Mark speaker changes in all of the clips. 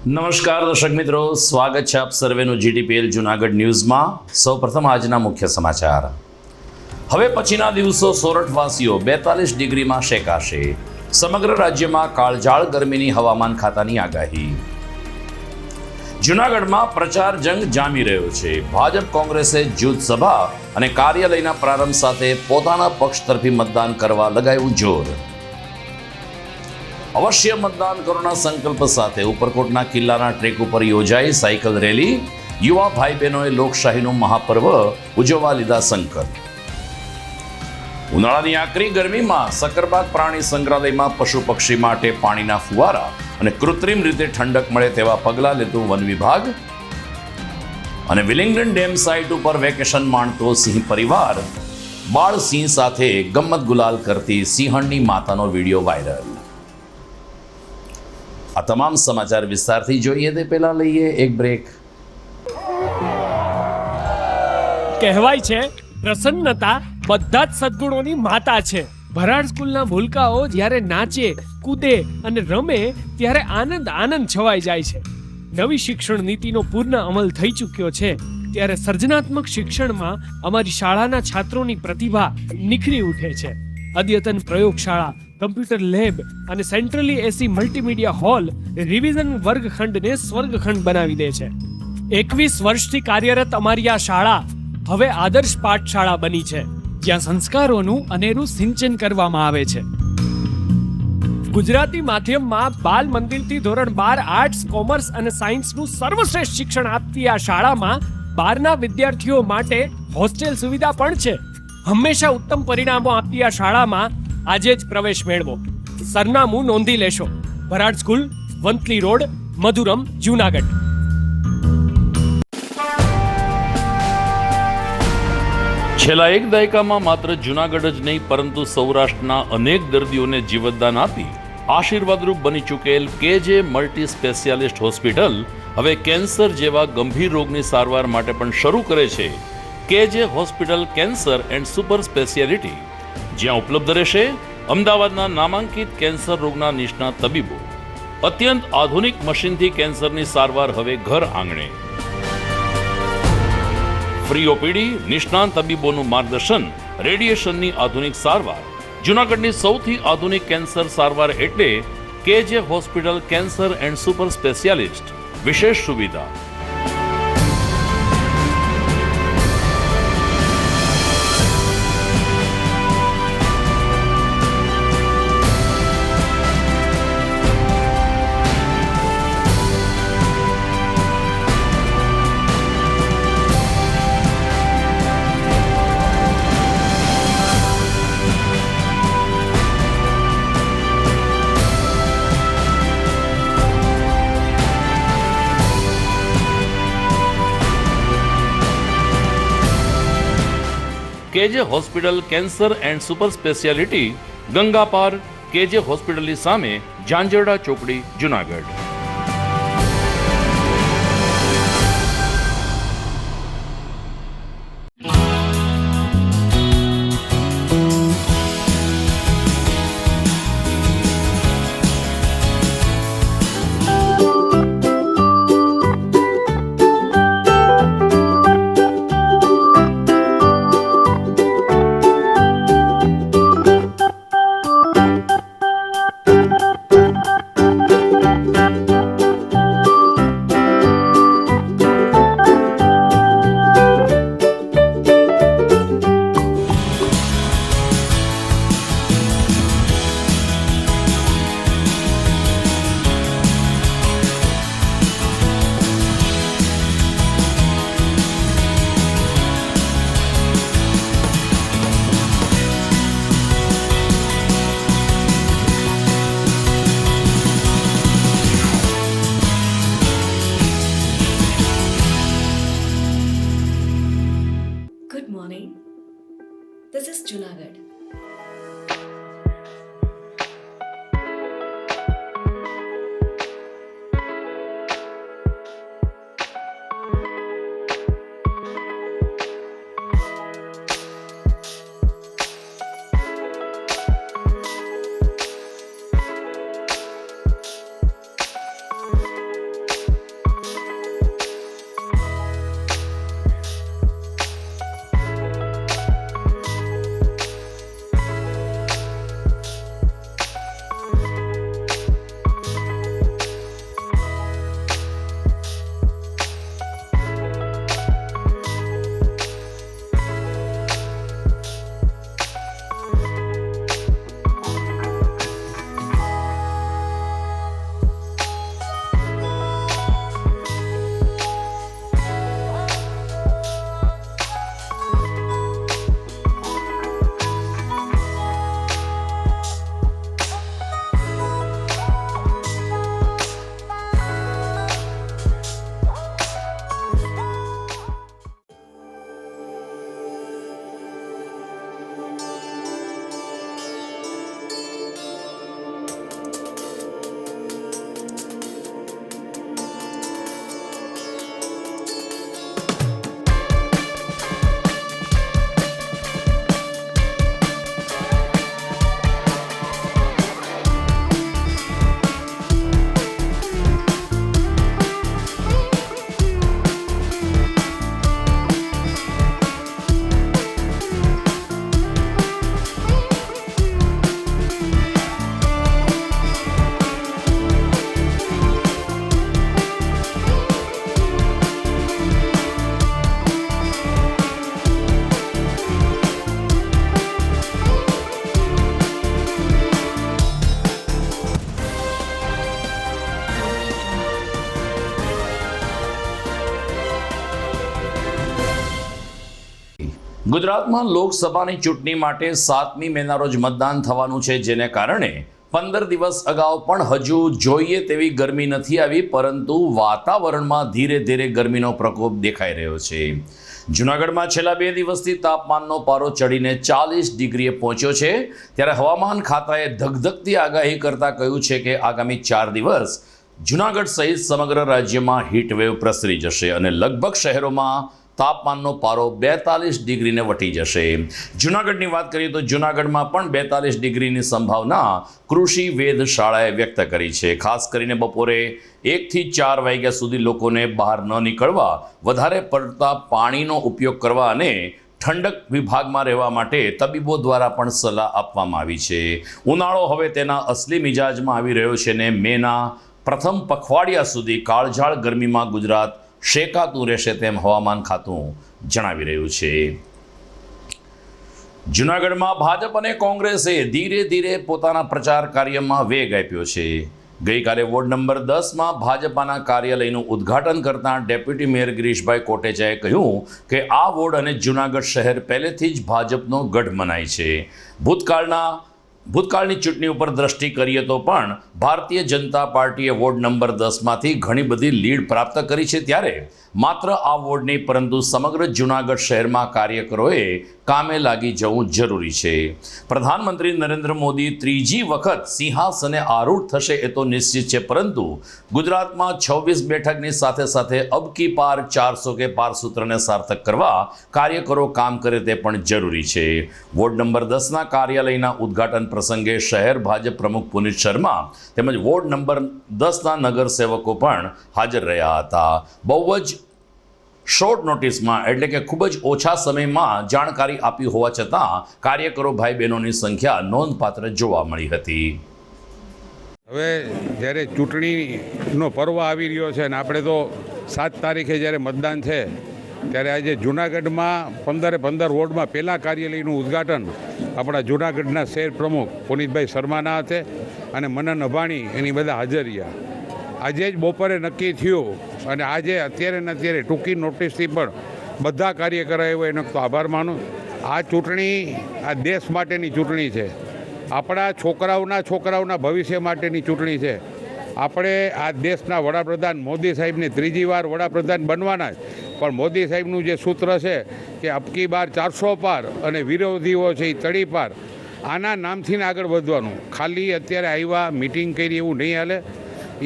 Speaker 1: નમસ્કાર દર્શક મિત્રો, સ્વાગત છે આપ સર્વેનું જીટીપીએલ જૂનાગઢ ન્યૂઝમાં। સૌપ્રથમ આજના મુખ્ય સમાચાર। હવે પછીના દિવસો સોરઠવાસીઓ 42 ડિગ્રીમાં શેકાશે। સમગ્ર રાજ્યમાં કાળઝાળ ગરમીની હવામાન ખાતાની આગાહી। જૂનાગઢમાં પ્રચાર જંગ જામી રહ્યો છે। ભાજપ કોંગ્રેસે જૂથ સભા અને કાર્યાલયના પ્રારંભ સાથે પોતાના પક્ષ તરફી મતદાન કરવા લગાવ્યું જોર। અવશ્ય મતદાન કરોના સંકલ્પ સાથે ઉપરકોટના કિલ્લાના ટ્રેક ઉપર યોજાઈ સાયકલ રેલી। યુવા ભાઈ બહેનોએ લોકશાહીનું મહાપર્વ ઉજવવા લીધા સંકલ્પ। ઉનાળાની આકરી ગરમીમાં સકરબાગ પ્રાણી સંગ્રહાલયમાં પશુ પક્ષી માટે પાણીના ફુવારા અને કૃત્રિમ રીતે ઠંડક મળે તેવા પગલાં લેતું વન વિભાગ। અને વિલિંગડન ડેમ સાઇટ ઉપર વેકેશન માણતો સિંહ પરિવાર બાળ સિંહ સાથે ગમ્મત ગુલાલ કરતી સિંહણની માતાનો વિડીયો વાયરલ। આ તમામ સમાચાર વિસ્તારથી જોઈએ તે પહેલા લઈએ એક બ્રેક।
Speaker 2: કહેવાય છે પ્રસન્નતા બધા જ સદ્ગુણોની માતા છે। ભરાડ સ્કૂલના ભૂલકાઓ જ્યારે નાચે, કૂદે અને રમે ત્યારે આનંદ છવાઈ જાય છે। નવી શિક્ષણ નીતિનો પૂર્ણ અમલ થઈ ચૂક્યો છે ત્યારે સર્જનાત્મક શિક્ષણમાં અમારી શાળાના છાત્રોની પ્રતિભા નિખરી ઉઠે છે। અદ્યતન પ્રયોગશાળા, કમ્પ્યુટર લેબ અને સેન્ટ્રલી એસી મલ્ટીમીડિયા હોલ રિવિઝન વર્ગખંડને સ્વર્ગખંડ બનાવી દે છે। 21 વર્ષથી કાર્યરત અમારી આ શાળા હવે આદર્શ પાઠશાળા બની છે, જ્યાં સંસ્કારોનું અનેરું સિંચન કરવામાં આવે છે। ગુજરાતી માધ્યમમાં બાલ મંદિરથી ધોરણ 12 આર્ટ્સ, કોમર્સ અને સાયન્સનું સર્વશ્રેષ્ઠ શિક્ષણ આપતી આ શાળામાં 12ના વિદ્યાર્થીઓ માટે હોસ્ટેલ સુવિધા પણ છે। હંમેશા ઉત્તમ પરિણામો આપતી આ શાળામાં આજે જ પ્રવેશ મેળવો। સરનામું નોંધી લેશો। Bharad school, Vanthali road, Madhuram, Junagadh.
Speaker 1: છેલ્લા એક દાયકામાં માત્ર જૂનાગઢ જ નહીં પરંતુ સૌરાષ્ટ્રના અનેક દર્દીઓને જીવતદાન આપી આશીર્વાદરૂપ બની ચૂકેલ કેજે મલ્ટી સ્પેશિયાલિસ્ટ હોસ્પિટલ હવે કેન્સર જેવા ગંભીર રોગની સારવાર માટે પણ શરૂ કરે છે કેજે hospital cancer and super speciality, જ્યાં ઉપલબ્ધ રહેશે અમદાવાદના નામાંકિત કેન્સર રોગના નિષ્ણાત તબીબો। અત્યંત આધુનિક મશીનથી કેન્સરની સારવાર હવે ઘર આંગણે। ફ્રી ઓપીડી, નિષ્ણાત તબીબોનું માર્ગદર્શન, રેડિયેશનની આધુનિક સારવાર। જૂનાગઢની સૌથી આધુનિક કેન્સર સારવાર એટલે કેજે hospital cancer and super specialist. વિશેષ સુવિધા કેજે hospital cancer and super speciality, Ganga પાર, કેજે હોસ્પિટલની સામે, ઝાંઝરડા ચોકડી, જૂનાગઢ। ગુજરાતમાં લોકસભાની ચૂંટણી માટે 7મી મેના રોજ મતદાન થવાનું છે, જેને કારણે 15 દિવસ અગાઉ પણ હજુ જોઈએ તેવી ગરમી નથી આવી, પરંતુ વાતાવરણમાં ધીરે ધીરે ગરમીનો પ્રકોપ દેખાઈ રહ્યો છે. જૂનાગઢમાં છેલ્લા 2 દિવસથી તાપમાનનો પારો ચડીને 40 ડિગ્રીએ પહોંચ્યો છે. ત્યારે હવામાન ખાતાએ ધગધગતી આગાહી કરતા કહ્યું છે કે આગામી 4 દિવસ જૂનાગઢ સહિત સમગ્ર રાજ્યમાં હીટવેવ પ્રસરી જશે અને લગભગ શહેરોમાં તાપમાનનો પારો 42 ડિગ્રીને વટી જશે. જૂનાગઢની વાત કરીએ તો જૂનાગઢમાં પણ 42 ડિગ્રીની સંભાવના કૃષિ વેધશાળાએ વ્યક્ત કરી છે. ખાસ કરીને બપોરે 1 થી 4 વાગ્યા સુધી લોકોને બહાર ન નીકળવા, વધારે પડતા પાણીનો ઉપયોગ કરવા અને ઠંડક વિભાગમાં રહેવા માટે તબીબો દ્વારા પણ સલાહ આપવામાં આવી છે. ઉનાળો હવે તેના અસલી મિજાજમાં આવી રહ્યો છે ને મેના પ્રથમ પખવાડિયા સુધી કાળઝાળ ગરમીમાં ગુજરાત શેકાતું રહેશે તેમ હવામાન ખાતું જણાવી રહ્યું છે. જૂનાગઢમાં ભાજપ અને કોંગ્રેસે ધીરે ધીરે પોતાના પ્રચાર કાર્યમાં વેગ આપ્યો છે. ગઈકાલે વોર્ડ નંબર 10માં ભાજપાના કાર્યાલયનું ઉદ્ઘાટન કરતા ડેપ્યુટી મેયર ગિરીશભાઈ કોટેચાએ કહ્યું કે આ વોર્ડ અને જૂનાગઢ શહેર પહેલેથી જ ભાજપનો ગઢ મનાય છે. ભૂતકાળની ચૂંટણી ઉપર દ્રષ્ટિ કરીએ તો પણ ભારતીય જનતા પાર્ટીએ વોર્ડ નંબર 10માંથી ઘણી બધી લીડ પ્રાપ્ત કરી છે. ત્યારે માત્ર આ વોર્ડ નહીં પરંતુ સમગ્ર જૂનાગઢ શહેરમાં કાર્યકરોએ કામે લાગી જવું જરૂરી છે. પ્રધાનમંત્રી નરેન્દ્ર મોદી ત્રીજી વખત સિંહાસને આરૂઢ થશે એ તો નિશ્ચિત છે, પરંતુ ગુજરાતમાં 26 બેઠકની સાથે સાથે અબકી પાર 400 કે પાર સૂત્રને સાર્થક કરવા કાર્યકરો કામ કરે તે પણ જરૂરી છે. વોર્ડ નંબર 10ના કાર્યાલયના ઉદ્ઘાટન પ્રસંગે શહેર ભાજપ પ્રમુખ પુનિત શર્મા તેમજ વોર્ડ નંબર 10ના નગરસેવકો પણ હાજર રહ્યા હતા. બહુ જ શોર્ટ નોટિસમાં એટલે કે ખૂબ જ ઓછા સમયમાં જાણકારી આપી હોવા છતાં કાર્યકરો ભાઈ બહેનોની સંખ્યા નોંધપાત્ર જોવા મળી હતી.
Speaker 3: હવે જ્યારે ચૂંટણીનો પર્વ આવી રહ્યો છે અને આપણે તો 7 તારીખે જ્યારે મતદાન છે ત્યારે આજે જૂનાગઢમાં 15 વોર્ડમાં પહેલાં કાર્યાલયનું ઉદ્ઘાટન આપણા જૂનાગઢના શહેર પ્રમુખ પુનિતભાઈ શર્માના હાથે અને મનન અભાણી એની બધા હાજર રહ્યા. આજે જ બપોરે નક્કી થયું અને આજે અત્યારે ને અત્યારે ટૂંકી નોટિસથી પણ બધા કાર્યકરો આવ્યો એનો તો આભાર માનું. આ ચૂંટણી આ દેશ માટેની ચૂંટણી છે, આપણા છોકરાઓના ભવિષ્ય માટેની ચૂંટણી છે. આપણે આ દેશના વડાપ્રધાન મોદી સાહેબને 3જી વાર વડાપ્રધાન બનવાના જ, પણ મોદી સાહેબનું જે સૂત્ર છે કે અબકી બાર 400 પાર અને વિરોધીઓ છે એ તળી પાર, આના નામથી આગળ વધવાનું. ખાલી અત્યારે આવ્યા મિટિંગ કરી એવું નહીં હાલે.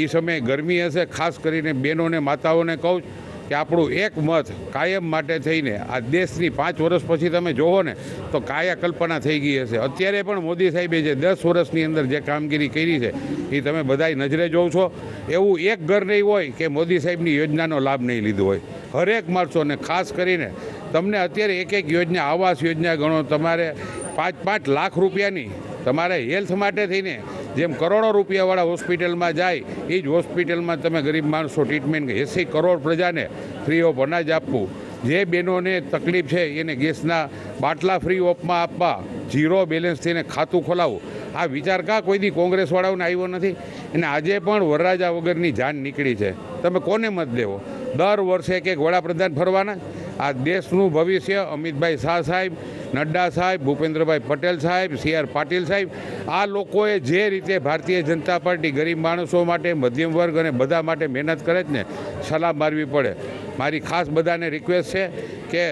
Speaker 3: એ સમયે ગરમી હશે. ખાસ કરીને બહેનોને માતાઓને કહું કે આપણું એક મત કાયમ માટે થઈને આ દેશની 5 વર્ષ પછી તમે જોવો ને તો કાયા કલ્પના થઈ ગઈ હશે. અત્યારે પણ મોદી સાહેબે જે 10 વર્ષની અંદર જે કામગીરી કરી છે એ તમે બધાય નજરે જોવો છો. એવું એક ઘર નહીં હોય કે મોદી સાહેબની યોજનાનો લાભ નહીં લીધો હોય. હરેક માણસોને ખાસ કરીને તમને અત્યારે એક યોજના, આવાસ યોજના ગણો, તમારે 5 લાખ રૂપિયાની તમારે હેલ્થ માટે થઈને જેમ કરોડો રૂપિયાવાળા હોસ્પિટલમાં જાય એ જ હોસ્પિટલમાં તમે ગરીબ માણસો ટ્રીટમેન્ટ 80 કરોડ પ્રજાને ફ્રી ઓફ અનાજ આપવું, જે બહેનોને તકલીફ છે એને ગેસના બાટલા ફ્રી ઓફમાં આપવા, 0 બેલેન્સથી એને ખાતું ખોલાવવું. આ વિચાર કોઈ દી કોંગ્રેસવાળાઓને આવ્યો નથી અને આજે પણ વરરાજા વગરની જાન નીકળી છે. તમે કોને મત દેવો? દર વર્ષે એક વડાપ્રધાન ફરવાના. આ દેશનું ભવિષ્ય અમિતભાઈ શાહ સાહેબ, નડ્ડા સાહેબ, ભૂપેન્દ્રભાઈ પટેલ સાહેબ, CR પાટીલ સાહેબ, આ લોકોએ જે રીતે ભારતીય જનતા પાર્ટી ગરીબ માણસો માટે, મધ્યમ વર્ગ અને બધા માટે મહેનત કરે છે ને, સલાહ મારવી પડે. મારી ખાસ બધાને રિક્વેસ્ટ છે કે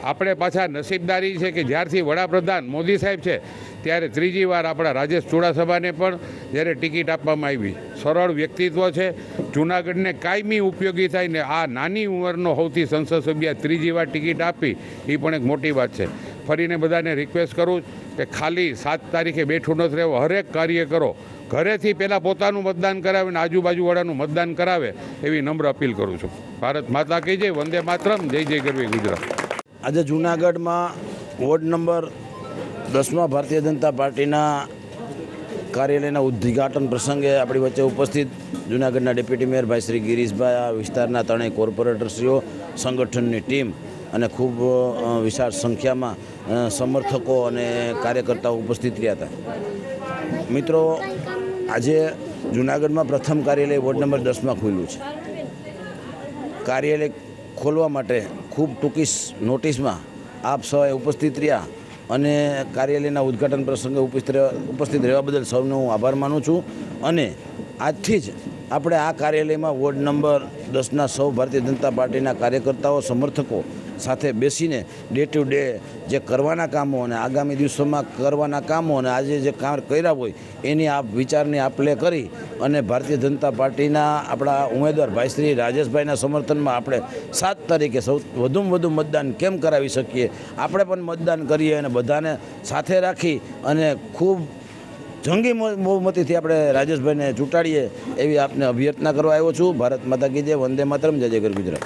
Speaker 3: આપણે પાછા નસીબદારી છે કે જ્યારથી વડાપ્રધાન મોદી સાહેબ છે ત્યારે 3જી વાર આપણા રાજેશ ચુડાસમાને પણ જ્યારે ટિકિટ આપવામાં આવી. સરળ વ્યક્તિત્વ છે, જૂનાગઢને કાયમી ઉપયોગી થાય ને આ નાની ઉંમરનો સૌથી સંસદ સભ્ય 3જી વાર ટિકિટ આપી એ પણ એક મોટી વાત છે. ફરીને બધાને રિક્વેસ્ટ કરું કે ખાલી 7 તારીખે બેઠું નથી રહેવું. હરેક કાર્યકરો ઘરેથી પહેલાં પોતાનું મતદાન કરાવે અને આજુબાજુવાળાનું મતદાન કરાવે એવી નમ્ર અપીલ કરું છું. ભારત માતા કી જય, વંદે માતરમ, જય જય ગરવી ગુજરાત.
Speaker 4: આજે જૂનાગઢમાં વોર્ડ નંબર 10માં ભારતીય જનતા પાર્ટીના કાર્યાલયના ઉદ્ઘાટન પ્રસંગે આપણી વચ્ચે ઉપસ્થિત જૂનાગઢના ડેપ્યુટી મેયર ભાઈ શ્રી ગિરીશભાઈ, આ વિસ્તારના 3 કોર્પોરેટરશ્રીઓ, સંગઠનની ટીમ અને ખૂબ વિશાળ સંખ્યામાં સમર્થકો અને કાર્યકર્તાઓ ઉપસ્થિત રહ્યા હતા. મિત્રો, આજે જૂનાગઢમાં પ્રથમ કાર્યાલય વોર્ડ નંબર 10માં ખુલ્યું છે. કાર્યાલય ખોલવા માટે ખૂબ ટૂંકી નોટિસમાં આપ સૌએ ઉપસ્થિત રહ્યા અને કાર્યાલયના ઉદ્ઘાટન પ્રસંગે ઉપસ્થિત રહેવા બદલ સૌનો હું આભાર માનું છું. અને આજથી જ આપણે આ કાર્યાલયમાં વોર્ડ નંબર 10ના સૌ ભારતીય જનતા પાર્ટીના કાર્યકર્તાઓ સમર્થકો સાથે બેસીને ડે ટુ ડે જે કરવાના કામો અને આગામી દિવસોમાં કરવાના કામો અને આજે જે કામ કર્યા હોય એની વિચારની આપ-લે કરી અને ભારતીય જનતા પાર્ટીના આપણા ઉમેદવાર ભાઈ શ્રી રાજેશભાઈના સમર્થનમાં આપણે 7 તારીખે વધુમાં વધુ મતદાન કેમ કરાવી શકીએ, આપણે પણ મતદાન કરીએ અને બધાને સાથે રાખી અને ખૂબ જંગી બહુમતીથી આપણે રાજેશભાઈને ચૂંટાડીએ એવી આપને અભ્યર્થના કરવા આવ્યો છું. ભારત માતા કી જય, વંદે માતરમ, જય જય ગુજરાત.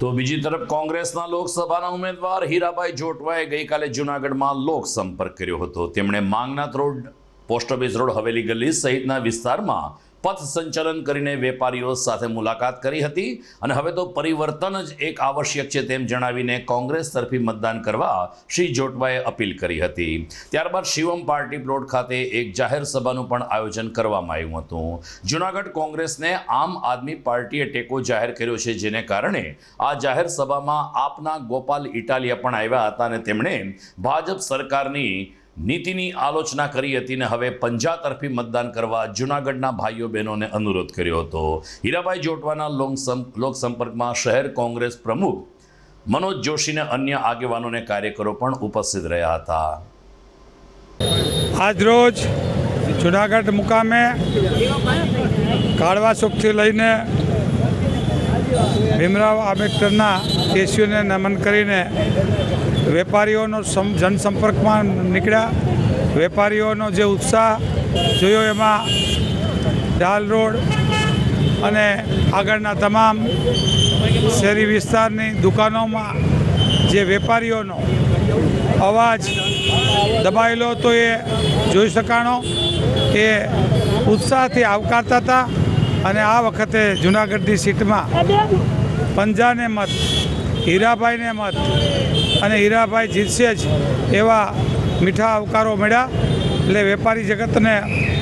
Speaker 1: તો બીજી તરફ કોંગ્રેસના લોકસભાના ઉમેદવાર હીરાભાઈ જોટવાએ ગઈકાલે જૂનાગઢમાં લોકસંપર્ક કર્યો હતો. તેમણે Manganath road, post office road, હવેલી ગલી સહિતના વિસ્તારમાં પથ સંચલન કરીને વેપારીઓ સાથે મુલાકાત કરી હતી અને હવે તો પરિવર્તન જ એક આવશ્યક છે તેમ જણાવીને કોંગ્રેસ તરફી મતદાન કરવા શ્રી જોટવાએ અપીલ કરી હતી. ત્યારબાદ શિવમ પાર્ટી પ્લોટ ખાતે એક જાહેર સભાનું પણ આયોજન કરવામાં આવ્યું હતું. જૂનાગઢ કોંગ્રેસને આમ આદમી પાર્ટીએ ટેકો જાહેર કર્યો છે, જેને કારણે આ જાહેર સભામાં આપના ગોપાલ ઇટાલિયા પણ આવ્યા હતા અને તેમણે ભાજપ સરકારની નીતિની આલોચના કરી હતી અને હવે પંજા તરફી મતદાન કરવા જૂનાગઢના ભાઈઓ બહેનોને અનુરોધ કર્યો હતો. હીરાભાઈ જોટવાના લોકસંપર્કમાં શહેર કોંગ્રેસ પ્રમુખ મનોજ જોશી અને અન્ય આગેવાનો અને કાર્યકરો પણ ઉપસ્થિત રહ્યા હતા.
Speaker 5: આજરોજ જૂનાગઢ મુકામે કાળવા ચોકથી લઈને ભીમરાવ આંબેડકરના કેસીઓને નમન કરીને વેપારીઓનો જનસંપર્કમાં નીકળ્યા. વેપારીઓનો જે ઉત્સાહ જોયો એમાં ડાલ રોડ અને આગળના તમામ શહેરી વિસ્તારની દુકાનોમાં જે વેપારીઓનો અવાજ દબાયેલો હતો એ જોઈ શકાણો. એ ઉત્સાહથી આવકારતા હતા અને આ વખતે જૂનાગઢની સીટમાં પંજાને મત, હીરાભાઈને મત અને હીરાભાઈ જીતશે જ એવા મીઠા આવકારો મળ્યા. એટલે વેપારી જગતને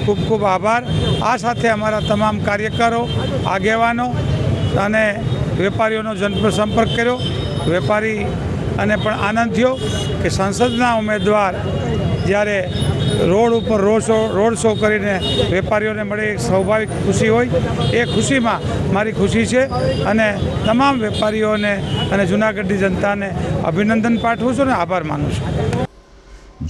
Speaker 5: ખૂબ ખૂબ આભાર. આ સાથે અમારા તમામ કાર્યકરો, આગેવાનો અને વેપારીઓનો જનસંપર્ક કર્યો. વેપારી અને પણ આનંદ થયો કે સંસદના ઉમેદવાર જ્યારે રોડ ઉપર રોડ શો કરીને વેપારીઓને મળે એક સ્વાભાવિક ખુશી હોય, એ ખુશીમાં મારી ખુશી છે અને તમામ વેપારીઓને અને જૂનાગઢની જનતાને અભિનંદન પાઠવું છું અને આભાર માનું છું.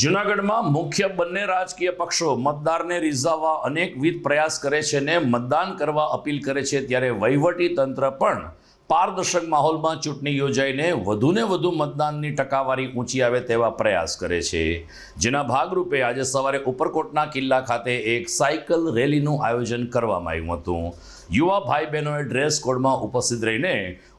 Speaker 1: જૂનાગઢમાં મુખ્ય બંને રાજકીય પક્ષો મતદારને રીઝવવા અનેકવિધ પ્રયાસ કરે છે અને મતદાન કરવા અપીલ કરે છે, ત્યારે વહીવટી તંત્ર પણ પારદર્શક માહોલમાં ચૂંટણી યોજાઈને વધુને વધુ મતદાનની ટકાવારી ઊંચી આવે તેવા પ્રયાસ કરે છે. જેના ભાગરૂપે આજે સવારે ઉપરકોટના કિલ્લા ખાતે એક સાયકલ રેલીનું આયોજન કરવામાં આવ્યું હતું. યુવા ભાઈ બહેનોએ ડ્રેસ કોડમાં ઉપસ્થિત રહીને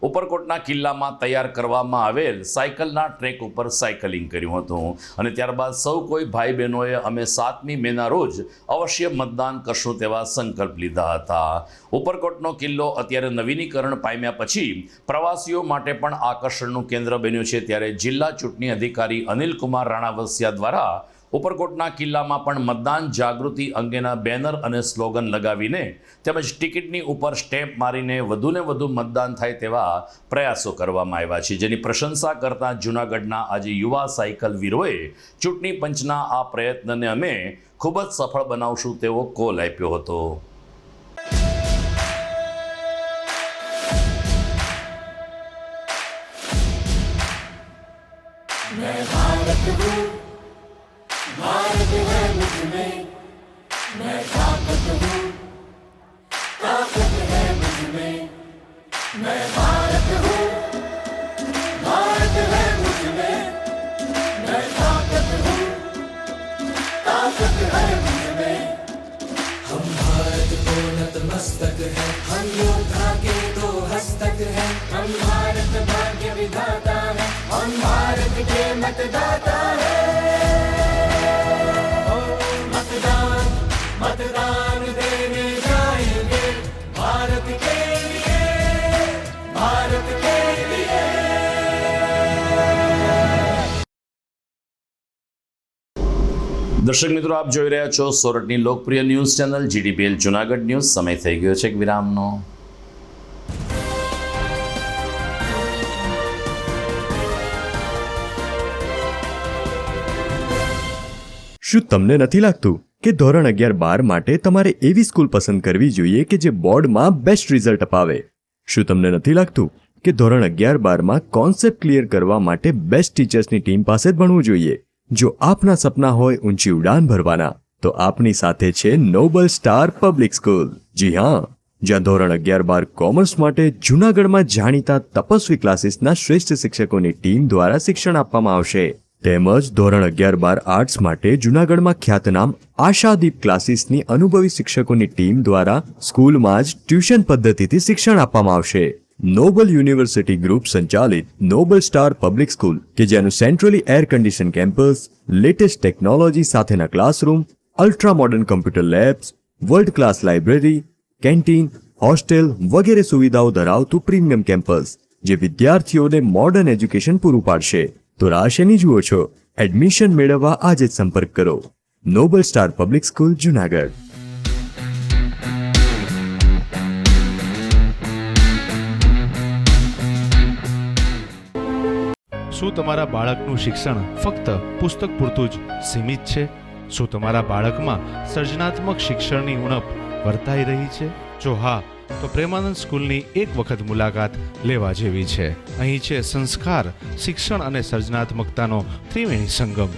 Speaker 1: ઉપરકોટના કિલ્લામાં તૈયાર કરવામાં આવેલ સાયકલના ટ્રેક ઉપર સાયકલિંગ કર્યું હતું અને ત્યારબાદ સૌ કોઈ ભાઈ બહેનોએ અમે 7મી મેના રોજ અવશ્ય મતદાન કરશું તેવા સંકલ્પ લીધા હતા. ઉપરકોટનો કિલ્લો અત્યારે નવીનીકરણ પામ્યા પછી પ્રવાસીઓ માટે પણ આકર્ષણનું કેન્દ્ર બન્યું છે, ત્યારે જિલ્લા ચૂંટણી અધિકારી અનિલકુમાર રાણાવસિયા દ્વારા ઉપરકોટના કિલ્લામાં પણ મતદાન જાગૃતિ અંગેના બેનર અને સ્લોગન લગાવીને તેમજ ટિકિટની ઉપર સ્ટેમ્પ મારીને વધુને વધુ મતદાન થાય તેવા પ્રયાસો કરવામાં આવ્યા છે, જેની પ્રશંસા કરતા જૂનાગઢના આજે યુવા સાયકલ વીરોએ ચૂંટણી પંચના આ પ્રયત્નને અમે ખૂબ જ સફળ બનાવશું તેવો કોલ આપ્યો હતો.
Speaker 6: भारत है मुझ में, मैं ताकत हूँ, ताकत है मुझ में, मैं भारत हूँ, भारत है मुझ में, मैं ताकत हूँ, ताकत है मुझ में. हम भारत को नतमस्तक है, हम योद्धा के दो हस्तक है, हम भारत भाग्य विधाता है, हम भारत के मतदाता है. मतदान देने जाएंगे भारत के लिए, भारत के लिए.
Speaker 1: દર્શક મિત્રો, આપ જોઈ રહ્યા છો સોરઠની લોકપ્રિય news channel GDPL Junagadh news. સમય થઈ ગયો છે એક વિરામનો.
Speaker 7: શું તમને નથી લાગતું કે ધોરણ 11-12 માટે તમારે એવી સ્કૂલ પસંદ કરવી જોઈએ કે જે બોર્ડમાં બેસ્ટ રિઝલ્ટ અપાવે? શું તમને નથી લાગતું કે ધોરણ 11-12માં કોન્સેપ્ટ ક્લિયર કરવા માટે બેસ્ટ ટીચર્સની ટીમ પાસે જ ભણવું જોઈએ? જો આપના સપના હોય ઊંચી ઉડાન ભરવાના, તો આપની સાથે છે નોબલ સ્ટાર પબ્લિક સ્કૂલ. જી હા, જ્યાં ધોરણ 11-12 કોમર્સ માટે જૂનાગઢમાં જાણીતા તપસ્વી ક્લાસીસના શ્રેષ્ઠ શિક્ષકોની ટીમ દ્વારા શિક્ષણ આપવામાં આવશે. તેમજ ધોરણ 11-12 આર્ટ્સ માટે જૂનાગઢમાં ખ્યાતનામ આશાદીપ ક્લાસીસની અનુભવી શિક્ષકોની ટીમ દ્વારા સ્કૂલમાં જ ટ્યુશન પદ્ધતિથી શિક્ષણ આપવામાં આવશે. નોબલ યુનિવર્સિટી ગ્રુપ સંચાલિત નોબલ સ્ટાર પબ્લિક સ્કૂલ કે જેનું centrally air condition campus, latest technology સાથેના classroom, ultra modern computer labs, world class library, canteen, hostel વગેરે સુવિધાઓ ધરાવતું પ્રીમિયમ કેમ્પસ જે વિદ્યાર્થીઓને મોડર્ન એજ્યુકેશન પૂરું પાડશે. તો રાહ શેની જુઓ છો? એડમિશન મેળવવા આજે જ સંપર્ક કરો. Noble star public School, Junagadh.
Speaker 8: શું તમારા બાળકનું શિક્ષણ ફક્ત પુસ્તક પૂરતું જ સીમિત છે? શું તમારા બાળકમાં સર્જનાત્મક શિક્ષણની ઉણપ વર્તાઈ રહી છે? જો હા, તો પ્રેમાનંદ સ્કૂલની એક વખત મુલાકાત લેવા જેવી છે. અહીં છે સંસ્કાર, શિક્ષણ અને સર્જનાત્મકતાનો ત્રિવેણી સંગમ.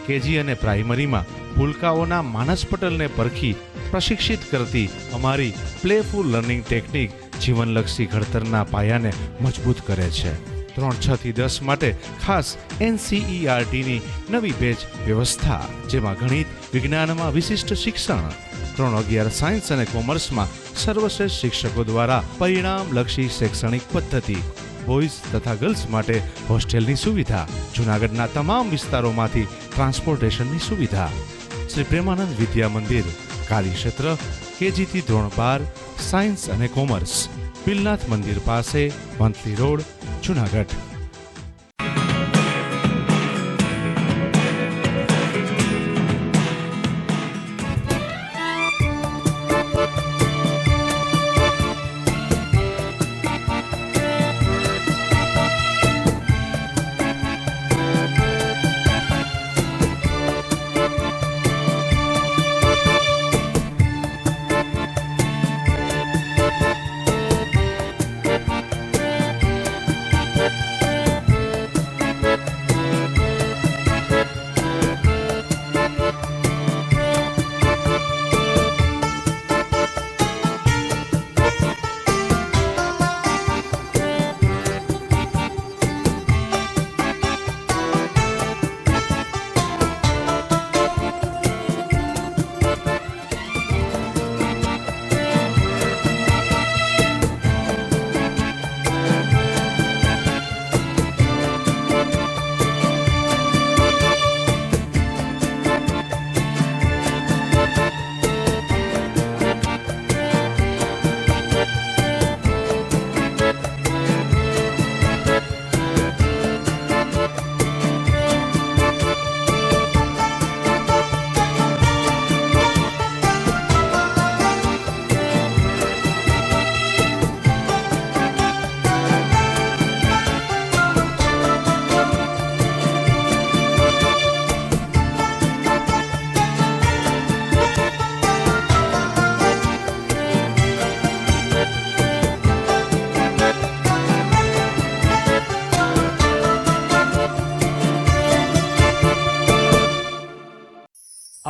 Speaker 8: કેજી અને પ્રાઇમરીમાં ભૂલકાઓના માનસ પટલને પરખી પ્રશિક્ષિત કરતી અમારી પ્લેફુલ લર્નિંગ ટેકનિક જીવનલક્ષી ઘડતરના પાયાને મજબૂત કરે છે. ધોરણ 6 થી 10 માટે ખાસ NCERTની નવી બેચ વ્યવસ્થા, જેમાં ગણિત, વિજ્ઞાનમાં વિશિષ્ટ શિક્ષણ. ધોરણ 11 સાયન્સ અને કોમર્સમાં સર્વશ્રેષ્ઠ શિક્ષકો દ્વારા પરિણામલક્ષી શૈક્ષણિક પદ્ધતિ. બોયઝ તથા ગર્લ્સ માટે હોસ્ટેલની સુવિધા. જૂનાગઢના તમામ વિસ્તારોમાંથી ટ્રાન્સપોર્ટેશનની સુવિધા. શ્રી પ્રેમાનંદ વિદ્યા મંદિર, કાર્યક્ષેત્ર KG થી ધોરણ 12 સાયન્સ અને કોમર્સ, બિલનાથ મંદિર પાસે, વંથલી રોડ, જૂનાગઢ.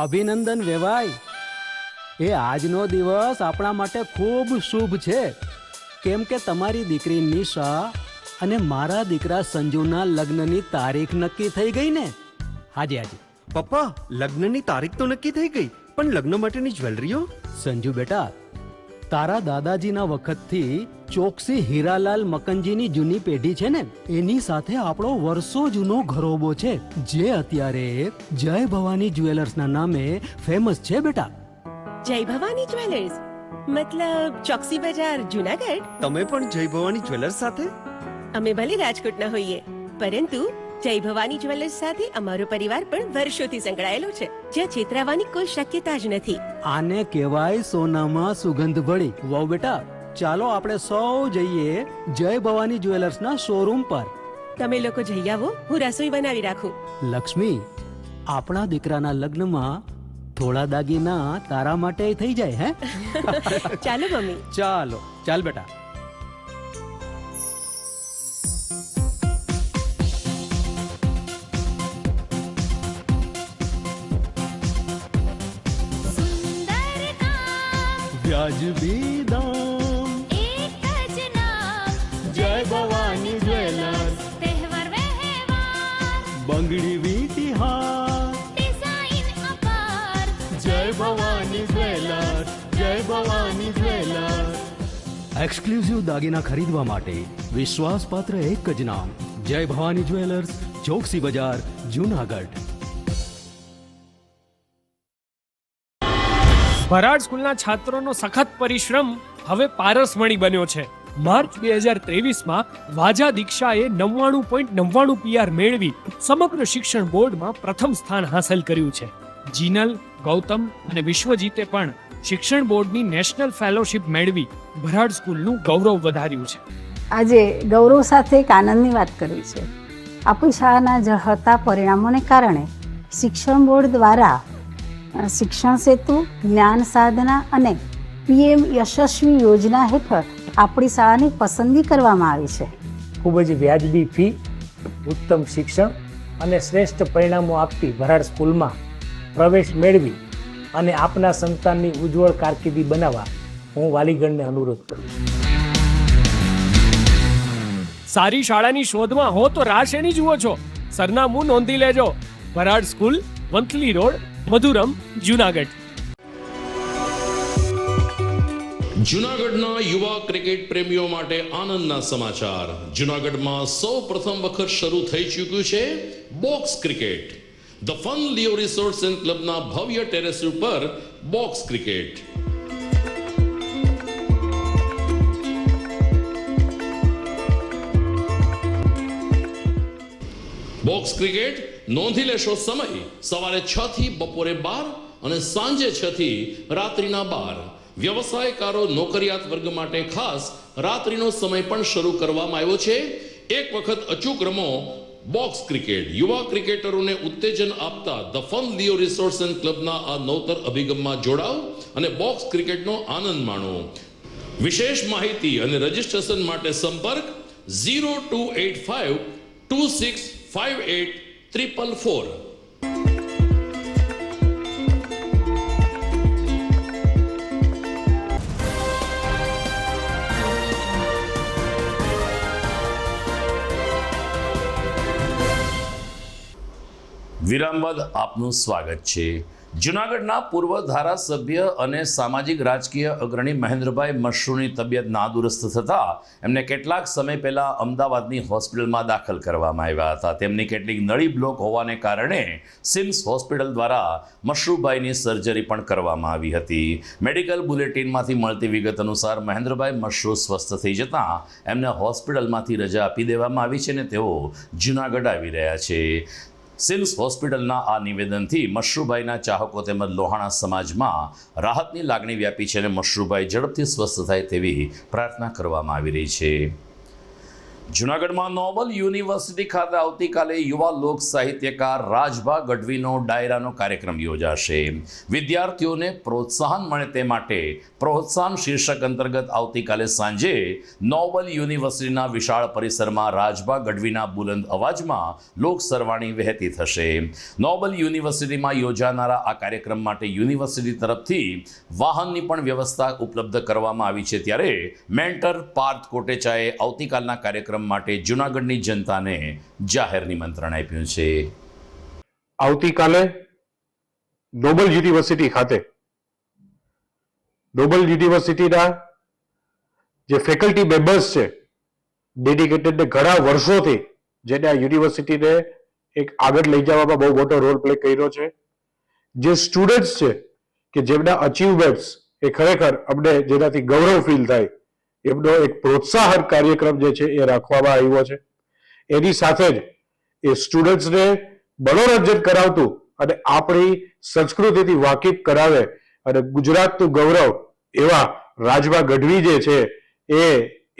Speaker 9: અભિનંદન વેવાય. એ આજનો દિવસ આપણા માટે ખૂબ શુભ છે, કેમ કે તમારી દીકરી નિશા અને મારા દીકરા સંજુના લગ્નની તારીખ નક્કી થઈ ગઈ ને. હાજી હાજી
Speaker 10: પપ્પા, લગ્નની તારીખ તો નક્કી થઈ ગઈ, પણ લગ્ન માટેની જ્વેલરીઓ?
Speaker 9: સંજુ બેટા, તારા દાદાજીના વખતથી ચોકસી હીરાલાલ મકનજીની જૂની પેઢી છે ને, એની સાથે આપણો વર્ષો જૂનો ઘરોબો છે, જે અત્યારે જય ભવાની જ્વેલર્સના નામે ફેમસ છે બેટા.
Speaker 11: જય ભવાની જ્વેલર્સ મતલબ ચોકસી બજાર, જૂનાગઢ?
Speaker 10: તમે પણ જય ભવાની જ્વેલર્સ સાથે?
Speaker 11: અમે ભલે રાજકોટના હોઈએ, પરંતુ જય ભવાની જ્વેલર્સ સાથે અમારો પરિવાર પણ વર્ષોથી સંકળાયેલો છે, જ્યાં છેતરાવાની કોઈ શક્યતા જ નથી.
Speaker 9: આને કહેવાય સોનામાં સુગંધ ભળી. વાવ બેટા, ચાલો આપણે સૌ જઈએ જય ભવાની જ્વેલર્સના શોરૂમ પર.
Speaker 11: તમે લોકો જઈ આવો, હું રસોઈ બનાવી રાખું.
Speaker 9: લક્ષ્મી, આપણા દીકરાના લગ્નમાં થોડા દાગીના તારા માટે થઈ જાય હે.
Speaker 11: ચાલો મમ્મી.
Speaker 9: ચાલો ચાલ બેટા. વ્યાજબી દામ
Speaker 6: એક જ નામ
Speaker 9: જય ભવાની જ્વેલર્સ,
Speaker 6: તહેવાર વ્યવહાર
Speaker 9: બંગડી વીટી હાર,
Speaker 6: ડિઝાઇન અપાર
Speaker 9: જય ભવાની જ્વેલર્સ, જય ભવાની જ્વેલર્સ. એક્સક્લુઝિવ દાગીના ખરીદવા માટે વિશ્વાસપાત્ર એક જ નામ જય ભવાની જ્વેલર્સ, ચોકસી બજાર, જૂનાગઢ.
Speaker 2: ભરાડ સ્કૂલના છાત્રોનો સખત પરિશ્રમ હવે પારસમણી બન્યો છે. માર્ચ 2023માં વાજા દીક્ષાએ 99.99 PR મેળવી સમગ્ર શિક્ષણ બોર્ડમાં પ્રથમ સ્થાન હાંસલ કર્યું છે. જીનલ, ગૌતમ અને વિશ્વજીતે પણ શિક્ષણ બોર્ડની નેશનલ ફેલોશિપ મેળવી ભરાડ સ્કૂલનું ગૌરવ વધાર્યું છે.
Speaker 12: આજે ગૌરવ સાથે એક આનંદની વાત કરવી છે. આપણી શાળાના ઝળહળતા પરિણામોને કારણે શિક્ષણ બોર્ડ દ્વારા શિક્ષણ સેતુ, જ્ઞાન સાધના અને PM યશસ્વી યોજના હેઠળ આપણી શાળાની પસંદગી કરવામાં આવી છે.
Speaker 13: ખૂબ જ વ્યાજબી ફી, ઉત્તમ શિક્ષણ અને શ્રેષ્ઠ પરિણામો આપતી ભરાડ સ્કૂલમાં પ્રવેશ મેળવી અને આપના સંતાનની ઉજ્જવળ કારકિર્દી બનાવવા હું વાલીગણને અનુરોધ કરું છું.
Speaker 2: સારી શાળાની શોધમાં હો તો રાહ શેની જુઓ છો? સરનામું નોંધી લેજો. Bharad school, Vanthali road, Madhuram, Junagadh.
Speaker 1: જૂનાગઢના યુવા ક્રિકેટ પ્રેમીઓ માટે આનંદના સમાચાર. જૂનાગઢમાં સૌ પ્રથમ વખત શરૂ થઈ ચૂક્યું છે box cricket. The fun Leo resorts and ક્લબના ભવ્ય ટેરેસ ઉપર બોક્સ ક્રિકેટ. બોક્સ ક્રિકેટ નોંધી લેશો સમય સવારે 6 થી બપોરે 12 અને સાંજે 6 થી રાત્રિના 12. વ્યવસાયકારો, નોકરિયાત વર્ગ માટે ખાસ રાત્રિનો સમય પણ શરૂ કરવામાં આવ્યો છે. એક વખત અચૂક રમો બોક્સ ક્રિકેટ. યુવા ક્રિકેટરોને ઉત્તેજન આપતા the fun Leo resorts and ક્લબના આ નવતર અભિગમમાં જોડાઓ અને બોક્સ ક્રિકેટનો આનંદ માણો. વિશેષ માહિતી અને રજીસ્ટ્રેશન માટે સંપર્ક 0285 2658 444. વિરામ બાદ આપનું સ્વાગત છે. જૂનાગઢના પૂર્વ ધારાસભ્ય અને સામાજિક રાજકીય અગ્રણી મહેન્દ્રભાઈ મશરૂની તબિયત નાદુરસ્ત થતાં એમને કેટલાક સમય પહેલાં અમદાવાદની હોસ્પિટલમાં દાખલ કરવામાં આવ્યા હતા. તેમની કેટલીક નળી બ્લોક હોવાને કારણે સિમ્સ હોસ્પિટલ દ્વારા મશરૂભાઈની સર્જરી પણ કરવામાં આવી હતી. મેડિકલ બુલેટિનમાંથી મળતી વિગત અનુસાર મહેન્દ્રભાઈ મશરૂ સ્વસ્થ થઈ જતાં એમને હોસ્પિટલમાંથી રજા આપી દેવામાં આવી છે અને તેઓ જૂનાગઢ આવી રહ્યા છે. સિમ્સ હોસ્પિટલના આ નિવેદનથી મશરૂભાઈના ચાહકો તેમજ લોહાણા સમાજમાં રાહતની લાગણી વ્યાપી છે અને મશરૂભાઈ ઝડપથી સ્વસ્થ થાય તેવી પ્રાર્થના કરવામાં આવી રહી છે. જૂનાગઢમાં નોબલ યુનિવર્સિટી ખાતે આવતીકાલે યુવા લોક સાહિત્યકાર રાજભા ગઢવીનો ડાયરાનો કાર્યક્રમ યોજાશે. વિદ્યાર્થીઓને પ્રોત્સાહન મળે તે માટે પ્રોત્સાહન શીર્ષક અંતર્ગત આવતીકાલે સાંજે નોબલ યુનિવર્સિટીના વિશાળ પરિસરમાં રાજભા ગઢવીના બુલંદ અવાજમાં લોક સરવાણી વહેતી થશે. નોબલ યુનિવર્સિટીમાં યોજાનારા આ કાર્યક્રમ માટે યુનિવર્સિટી તરફથી વાહનની પણ વ્યવસ્થા ઉપલબ્ધ કરવામાં આવી છે. ત્યારે મેન્ટર પાર્થ કોટેચાએ આવતીકાલના કાર્યક્રમ માટે જૂનાગઢની જનતાને જાહેર નિમંત્રણ આપ્યું છે.
Speaker 14: આવતીકાલે નોબલ યુનિવર્સિટી ખાતે નોબલ યુનિવર્સિટીના જે ફેકલ્ટી મેમ્બર્સ છે, ડેડિકેટેડ ઘણા વર્ષોથી જેને આ યુનિવર્સિટીને એક આગળ લઈ જવામાં બહુ મોટો રોલ પ્લે કર્યો છે, જે સ્ટુડન્ટ્સ છે કે જેમના અચીવમેન્ટ્સ એ ખરેખર અમને જેનાથી ગૌરવ ફીલ થાય, એમનો એક પ્રોત્સાહન કાર્યક્રમ જે છે એ રાખવામાં આવ્યો છે. એની સાથે જ એ સ્ટુડન્ટ્સને મનોરંજન કરાવતું અને આપણી સંસ્કૃતિથી વાકેફ કરાવે અને ગુજરાતનું ગૌરવ એવા રાજભા ગઢવી જે છે એ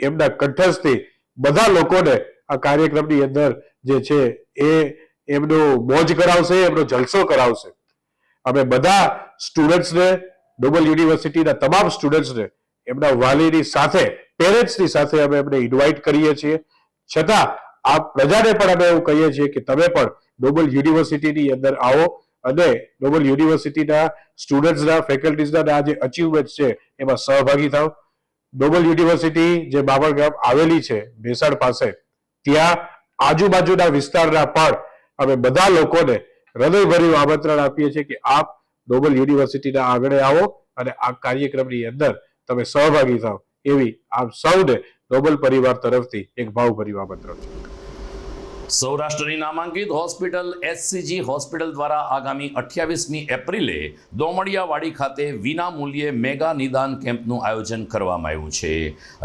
Speaker 14: એમના કંઠસ્થથી બધા લોકોને આ કાર્યક્રમની અંદર જે છે એ એમનું મોજ કરાવશે, એમનો જલસો કરાવશે. અમે બધા સ્ટુડન્ટ્સને, નોબલ યુનિવર્સિટીના તમામ સ્ટુડન્ટ્સને એમના વાલીની સાથે, પેરેન્ટ્સની સાથે અમે એમને ઇન્વાઇટ કરીએ છીએ. છતાં આ પ્રજાને પણ અમે એવું કહીએ છીએ કે તમે પણ નોબલ યુનિવર્સિટીની અંદર આવો અને નોબલ યુનિવર્સિટીના સ્ટુડન્ટ્સના, ફેકલ્ટીઝના જે અચીવમેન્ટ છે એમાં સહભાગી થાવ. નોબલ યુનિવર્સિટી જે બાબરગામ આવેલી છે ભેસાણ પાસે, ત્યાં આજુબાજુના વિસ્તારના પણ અમે બધા લોકોને હૃદયભર્યું આમંત્રણ આપીએ છીએ કે આપ નોબલ યુનિવર્સિટીના આંગણે આવો અને આ કાર્યક્રમની અંદર તમે સહભાગી થાવ, એવી આપ સૌને નોબલ પરિવાર તરફથી એક ભાવભર્યું આમંત્રણ છે.
Speaker 1: સૌરાષ્ટ્રની નામાંકિત હોસ્પિટલ એસસીજી હોસ્પિટલ દ્વારા આગામી 28મી એપ્રિલે દોમડિયાવાડી ખાતે વિના મૂલ્યે મેગા નિદાન કેમ્પનું આયોજન કરવામાં આવ્યું છે.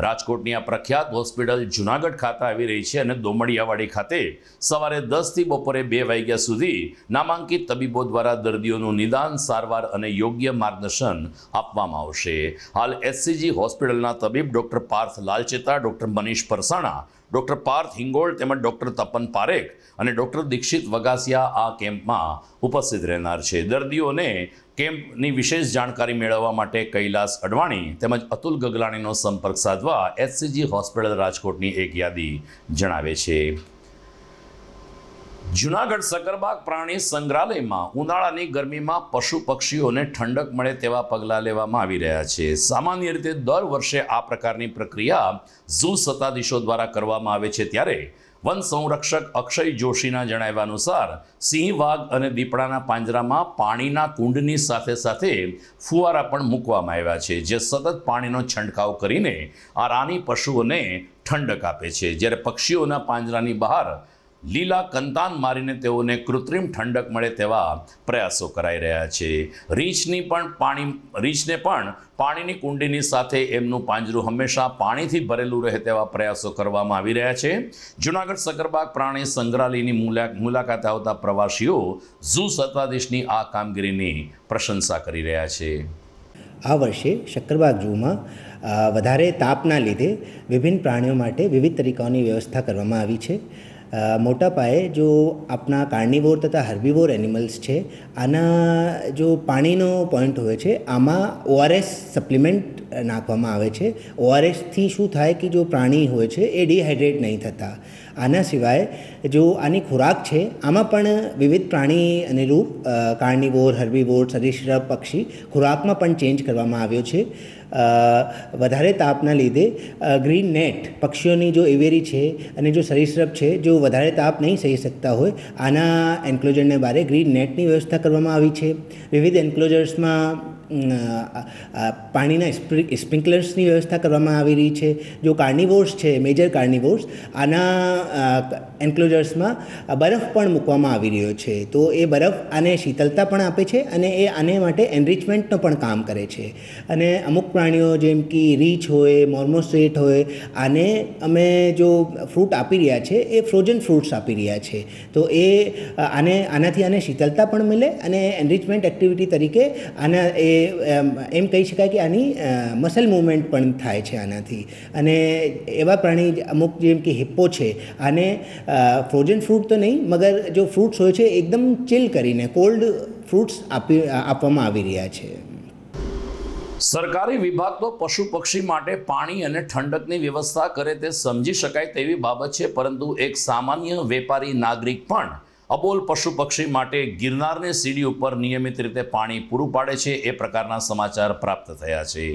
Speaker 1: રાજકોટની આ પ્રખ્યાત હોસ્પિટલ જૂનાગઢ ખાતે આવી રહી છે અને દોમડિયાવાડી ખાતે સવારે 10 થી બપોરે 2 વાગ્યા સુધી નામાંકિત તબીબો દ્વારા દર્દીઓનું નિદાન, સારવાર અને યોગ્ય માર્ગદર્શન આપવામાં આવશે. હાલ એસસીજી હોસ્પિટલના તબીબ doctor Parth Lalcheta, doctor Manish Parsana, doctor Parth Hingol તેમજ ડોક્ટર તપન પારેખ અને ડોક્ટર દીક્ષિત વગાસિયા આ કેમ્પમાં ઉપસ્થિત રહેનાર છે. દર્દીઓને કેમ્પની વિશેષ જાણકારી મેળવવા માટે કૈલાસ અડવાણી તેમજ અતુલ ગગલાણીનો સંપર્ક સાધવા એસસીજી હોસ્પિટલ રાજકોટની એક યાદી જણાવે છે. જૂનાગઢ સકરબાગ પ્રાણી સંગ્રહાલયમાં ઉનાળાની ગરમીમાં પશુ પક્ષીઓને ઠંડક મળે તેવા પગલાં લેવામાં આવી રહ્યા છે. સામાન્ય રીતે દર વર્ષે આ પ્રકારની પ્રક્રિયા ઝૂ સત્તાધીશો દ્વારા કરવામાં આવે છે, ત્યારે વન સંરક્ષક અક્ષય જોશીના જણાવ્યા અનુસાર સિંહ, વાઘ અને દીપડાના પાંજરામાં પાણીના કુંડની સાથે સાથે ફુવારા પણ મૂકવામાં આવ્યા છે, જે સતત પાણીનો છંટકાવ કરીને આ રાની પશુઓને ઠંડક આપે છે, જ્યારે પક્ષીઓના પાંજરાની બહાર લીલા કંતાન મારીને તેઓને કૃત્રિમ ઠંડક મળે તેવા પ્રયાસો કરાઈ રહ્યા છે. રીંછને પણ પાણીની કુંડીની સાથે એમનું પાંજરું હંમેશા પાણીથી ભરેલું રહે તેવા પ્રયાસો કરવામાં આવી રહ્યા છે. જૂનાગઢ સકરબાગ પ્રાણી સંગ્રહાલયની મુલાકાતે આવતા પ્રવાસીઓ ઝૂ સત્તાધીશની આ કામગીરીની પ્રશંસા કરી રહ્યા છે.
Speaker 15: આ વર્ષે શક્કરબાગ ઝૂમાં વધારે તાપના લીધે વિભિન્ન પ્રાણીઓ માટે વિવિધ તરીકાઓની વ્યવસ્થા કરવામાં આવી છે. મોટા પાયે જો આપણા કાર્નિવોર તથા હર્બીવોર એનિમલ્સ છે, આના જો પાણીનો પોઈન્ટ હોય છે, આમાં ORS સપ્લિમેન્ટ નાખવામાં આવે છે. ORSથી શું થાય કે જો પ્રાણી હોય છે એ ડિહાઇડ્રેટ નહીં થતા. આના સિવાય જો આની ખોરાક છે, આમાં પણ વિવિધ પ્રાણી અનુરૂપ કાર્નિવોર, હર્બીવોર, સરીસૃપ, પક્ષી ખોરાકમાં પણ ચેન્જ કરવામાં આવ્યો છે. વધારે તાપના લીધે ગ્રીન નેટ, પક્ષીઓની જો એવેરી છે અને જો સરીસૃપ છે, જો વધારે તાપ નહીં સહી શકતા હોય, આના એન્ક્લોઝરને બારે ગ્રીન નેટની વ્યવસ્થા કરવામાં આવી છે. વિવિધ એન્ક્લોઝર્સમાં પાણીના સ્પ્રિંકલર્સની વ્યવસ્થા કરવામાં આવી રહી છે. જો કાર્નિવોર્સ છે, મેજર કાર્નિવોર્સ, આના એન્ક્લોઝર્સમાં બરફ પણ મૂકવામાં આવી રહ્યો છે. તો એ બરફ આને શીતળતા પણ આપે છે અને એ આને માટે એનરિચમેન્ટનો પણ કામ કરે છે. અને અમુક પ્રાણીઓ જેમ કે રીંછ હોય, મોર્મોસેટ હોય, આને અમે જો ફ્રૂટ આપી રહ્યા છે એ ફ્રોઝન ફ્રૂટ્સ આપી રહ્યા છે. તો એ આનાથી આને શીતળતા પણ મળે અને એનરિચમેન્ટ એક્ટિવિટી તરીકે આના એમ કહી શકાય કે આની મસલ મૂવમેન્ટ પણ થાય છે આનાથી. અને એવા પ્રાણી અમુક જેમ કે હિપ્પો છે, આને ફ્રોઝન ફ્રૂટ તો નહીં મગર જો ફ્રૂટ્સ હોય છે એકદમ ચિલ કરીને કોલ્ડ ફ્રૂટ્સ આપવામાં આવી રહ્યા છે.
Speaker 1: સરકારી વિભાગ તો પશુ પક્ષી માટે પાણી અને ઠંડકની વ્યવસ્થા કરે તે સમજી શકાય તેવી બાબત છે, પરંતુ એક સામાન્ય વેપારી નાગરિક પણ અબોલ પશુ પક્ષી માટે ગિરનારની સીડી ઉપર નિયમિત રીતે પાણી પૂરું પાડે છે, એ પ્રકારના સમાચાર પ્રાપ્ત થયા છે.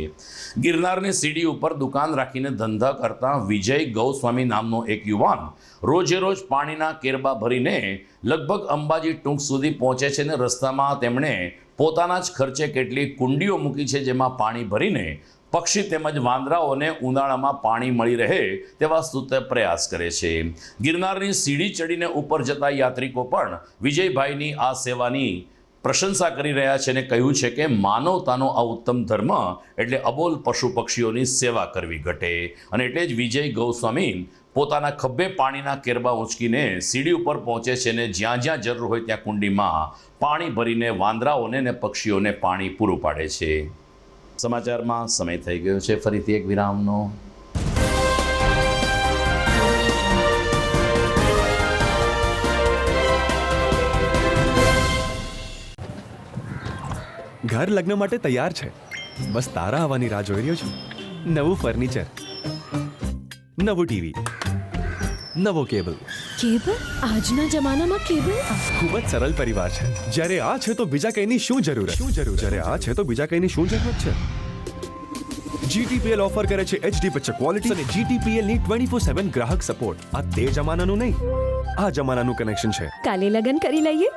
Speaker 1: ગિરનારની સીડી ઉપર દુકાન રાખીને ધંધા કરતા વિજય ગૌસ્વામી નામનો એક યુવાન રોજે રોજ પાણીના કેરબા ભરીને લગભગ અંબાજી ટૂંક સુધી પહોંચે છે અને રસ્તામાં તેમણે પોતાના જ ખર્ચે કેટલીક કુંડીઓ મૂકી છે, જેમાં પાણી ભરીને પક્ષી તેમજ વાંદરાઓને ઉનાળામાં પાણી મળી રહે તેવા સ્તુત્ય પ્રયાસ કરે છે. ગિરનારની સીડી ચડીને ઉપર જતા યાત્રિકો પણ વિજયભાઈની આ સેવાની પ્રશંસા કરી રહ્યા છે અને કહ્યું છે કે માનવતાનો આ ઉત્તમ ધર્મ એટલે અબોલ પશુ પક્ષીઓની સેવા કરવી ઘટે. અને એટલે જ વિજય ગૌસ્વામી પોતાના ખભે પાણીના કેરબા ઉંચકીને સીડી ઉપર પહોંચે છે અને જ્યાં જ્યાં જરૂર હોય ત્યાં કુંડીમાં પાણી ભરીને વાંદરાઓને અને પક્ષીઓને પાણી પૂરું પાડે છે. સમાચારમાં સમય થઈ ગયો છે ફરીથી એક વિરામનો.
Speaker 16: ઘર લગ્ન માટે તૈયાર છે. બસ તારા આવવાની રાહ જોઈ રહ્યો છું. નવું ફર્નિચર, નવું ટીવી, નવો કેબલ.
Speaker 17: કેબલ? આજના જમાનામાં કેબલ?
Speaker 16: ખૂબ જ સરળ પરિવાર છે. જ્યારે આ છે તો બીજા કંઈની શું જરૂરત? જ્યારે આ છે તો બીજા કંઈની શું જરૂરત છે? GTPL ઓફર કરે છે HD પિક્ચર ક્વોલિટી અને GTPL ની 24/7 ગ્રાહક સપોર્ટ. આ તે જમાનાનું નહીં, આ જમાનાનું કનેક્શન છે.
Speaker 17: કાલે લગન કરી લઈએ.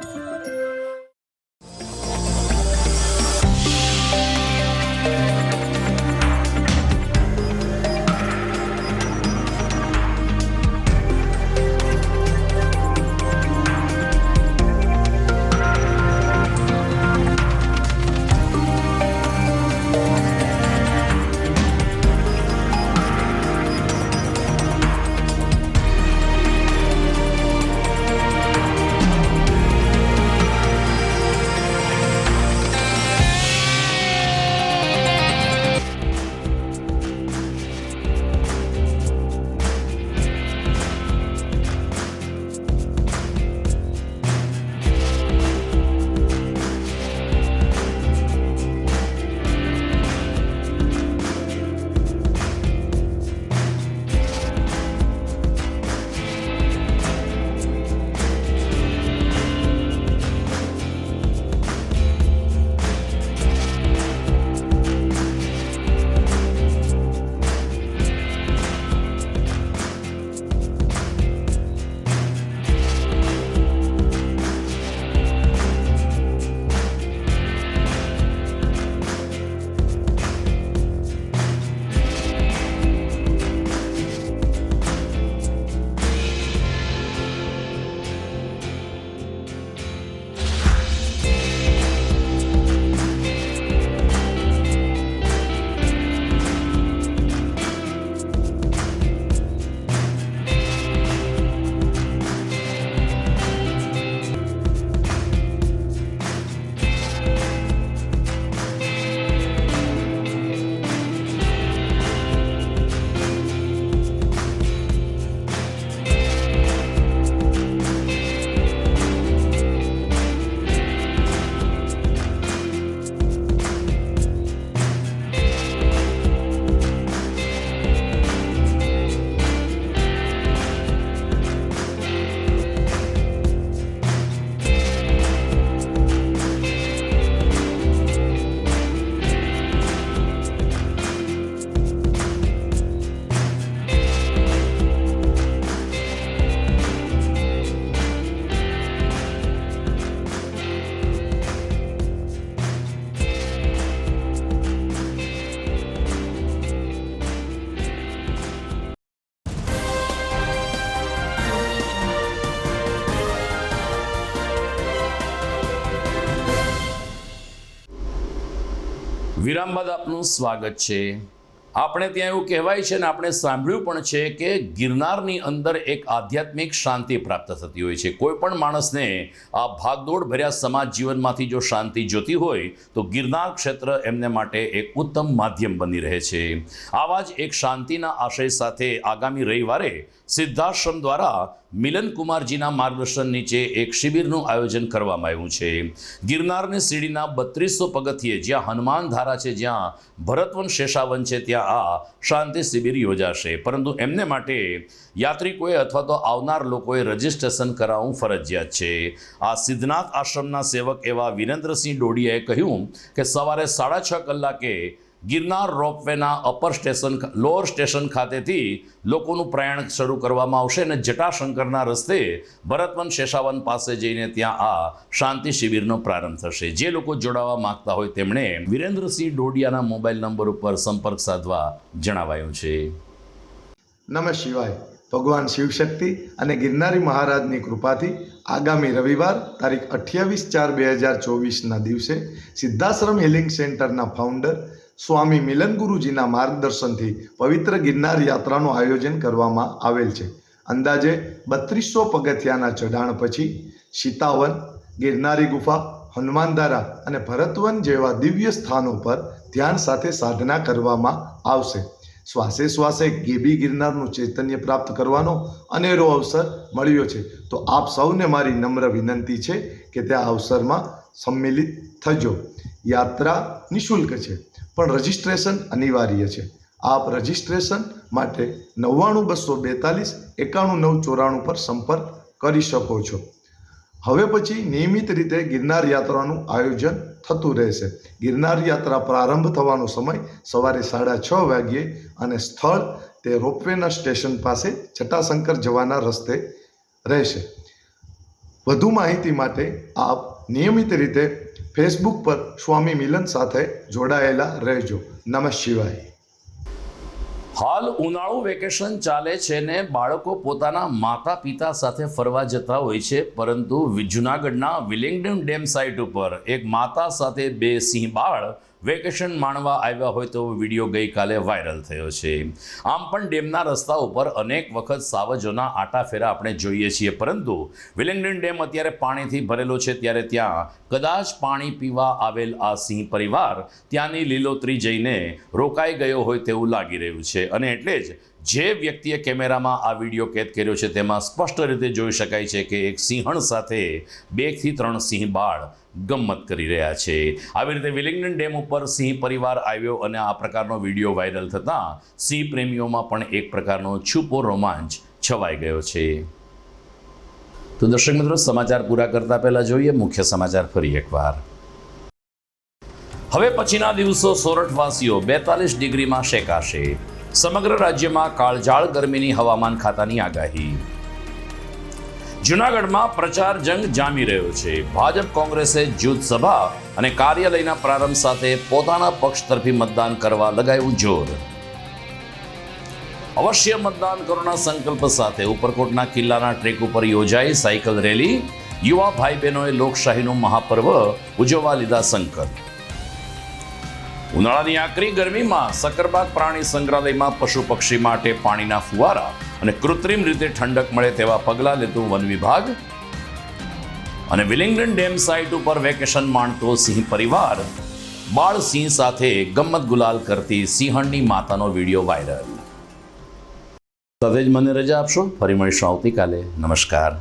Speaker 1: વિરામ બાદ આપનું સ્વાગત છે. આપણે ત્યાં એવું કહેવાય છે ને આપણે સાંભળ્યું પણ છે કે ગિરનારની અંદર એક આધ્યાત્મિક શાંતિ પ્રાપ્ત થતી હોય છે. કોઈ પણ માણસને આ ભાગદોડ ભર્યા સમાજ જીવનમાંથી જો શાંતિ જોતી હોય તો ગિરનાર ક્ષેત્ર એમને માટે એક ઉત્તમ માધ્યમ બની રહે છે. આવા જ એક શાંતિના આશય સાથે આગામી રવિવારે સિદ્ધાશ્રમ દ્વારા મિલનકુમારજીના માર્ગદર્શન નીચે એક શિબિરનું આયોજન કરવામાં આવ્યું છે. ગિરનારની સીડીના 3200 પગથિયે જ્યાં હનુમાન ધારા છે, જ્યાં ભરતવન શેષાવન છે, ત્યાં આ શાંતિ શિબિર યોજાશે. પરંતુ એમને માટે યાત્રિકોએ અથવા તો આવનાર લોકોએ રજીસ્ટ્રેશન કરાવવું ફરજિયાત છે. આ સિદ્ધનાથ આશ્રમના સેવક એવા વિરેન્દ્રસિંહ ડોડિયાએ કહ્યું કે સવારે 6:30 કલાકે ગિરનાર રોપવેના લોઅર સ્ટેશન ખાતેથી લોકોનું પ્રયાણ શરૂ કરવામાં આવશે અને જટાશંકરના રસ્તે ભરતવન શેષાવન પાસે જઈને ત્યાં આ શાંતિ શિબિરનો પ્રારંભ થશે. જે લોકો જોડાવા માંગતા હોય તેમણે વિરેન્દ્રસિંહ ડોડિયાના મોબાઈલ નંબર ઉપર સંપર્ક સાધવા જણાવાયું છે.
Speaker 18: નમઃ શિવાય. ભગવાન શિવશક્તિ અને ગિરનારી મહારાજની કૃપાથી આગામી રવિવાર તારીખ 28/4/2024ના દિવસે સિદ્ધાશ્રમ હિલિંગ સેન્ટરના ફાઉન્ડર સ્વામી મિલન ગુરુજીના માર્ગદર્શનથી પવિત્ર ગિરનાર યાત્રાનું આયોજન કરવામાં આવેલ છે. અંદાજે 3200 પગથિયાના ચઢાણ પછી સીતાવન, ગિરનારી ગુફા, હનુમાનધારા અને ભરતવન જેવા દિવ્ય સ્થાનો પર ધ્યાન સાથે સાધના કરવામાં આવશે. શ્વાસે શ્વાસે ગેબી ગિરનારનું ચૈતન્ય પ્રાપ્ત કરવાનો અનેરો અવસર મળ્યો છે. તો આપ સૌને મારી નમ્ર વિનંતી છે કે તે અવસરમાં સંમિલિત થજો. યાત્રા નિઃશુલ્ક છે, પણ રજિસ્ટ્રેશન અનિવાર્ય છે. આપ રજિસ્ટ્રેશન માટે 99 242 91 994 પર સંપર્ક કરી શકો છો. હવે પછી નિયમિત રીતે ગિરનાર યાત્રાનું આયોજન થતું રહેશે. ગિરનાર યાત્રા પ્રારંભ થવાનો સમય સવારે 6:30 વાગ્યે અને સ્થળ તે રોપવેના સ્ટેશન પાસે જટાશંકર જવાના રસ્તે રહેશે. વધુ માહિતી માટે આપ નિયમિત રીતે ફેસબુક પર સ્વામી મિલન સાથે જોડાયેલા રહેજો. નમઃ શિવાય.
Speaker 1: હાલ ઉનાળુ વેકેશન ચાલે છે ને બાળકો પોતાના માતા પિતા સાથે ફરવા જતા હોય છે, પરંતુ જૂનાગઢના વિલિંગડન ડેમ સાઇટ ઉપર એક માતા સાથે 2 સિંહ બાળ વેકેશન માણવા આવ્યા હોય તો વિડીયો ગઈકાલે વાયરલ થયો છે. આમ પણ ડેમના રસ્તા ઉપર અનેક વખત સાવજોના આટાફેરા આપણે જોઈએ છીએ, પરંતુ વિલિંગડન ડેમ અત્યારે પાણીથી ભરેલો છે, ત્યારે ત્યાં કદાચ પાણી પીવા આવેલ આ સિંહ પરિવાર ત્યાંની લીલોતરી જઈને રોકાઈ ગયો હોય તેવું લાગી રહ્યું છે. અને એટલે જ જે વ્યક્તિએ કેમેરામાં આ વિડીયો કેદ કર્યો છે તેમાં સ્પષ્ટ રીતે જોઈ શકાય છે કે એક સિંહણ સાથે 2 થી 3 સિંહ બાળ ગમ્મત કરી રહ્યા છે. આવી રીતે વિલિંગડન ડેમ ઉપર સિંહ પરિવાર આવ્યો અને આ પ્રકારનો વિડીયો વાયરલ થતાં સિંહ પ્રેમીઓમાં પણ એક પ્રકારનો છુપો રોમાંચ છવાઈ ગયો છે. તો દર્શક મિત્રો, સમાચાર પૂરા કરતા પહેલા જોઈએ મુખ્ય સમાચાર ફરી એકવાર. હવે પછીના દિવસો સોરઠવાસીઓ 42 ડિગ્રીમાં શેકાશે. સમગ્ર રાજ્યમાં કાળઝાળ ગરમીની હવામાન ખાતાની આગાહી. જૂનાગઢમાં પ્રચાર જંગ જામી રહ્યો છે. ભાજપ કોંગ્રેસે જૂથ સભા અને કાર્યાલયના પ્રારંભ સાથે પોતાના પક્ષ તરફી મતદાન કરવા લગાવ્યું જોર. અવશ્ય મતદાન કરોના સંકલ્પ સાથે ઉપરકોટના કિલ્લાના ટ્રેક ઉપર યોજાઈ સાયકલ રેલી. યુવા ભાઈ બહેનોએ લોકશાહીનો મહાપર્વ ઉજવવા લીધા સંકલ્પ. ઉનાળાની આકરી ગરમીમાં સકરબાગ પ્રાણી સંગ્રહાલયમાં પશુ પક્ષી માટે પાણીના ફુવારા અને કૃત્રિમ રીતે ઠંડક મળે તેવા પગલાં લેતું વન વિભાગ. અને વિલિંગડન ડેમ સાઇટ ઉપર વેકેશન માણતો સિંહ પરિવાર બાળ સિંહ સાથે ગમ્મત ગુલાલ કરતી સિંહણની માતાનો વિડીયો વાયરલ. સાથે જ મને રજા આપશો. ફરી મળીશું આવતીકાલે. નમસ્કાર.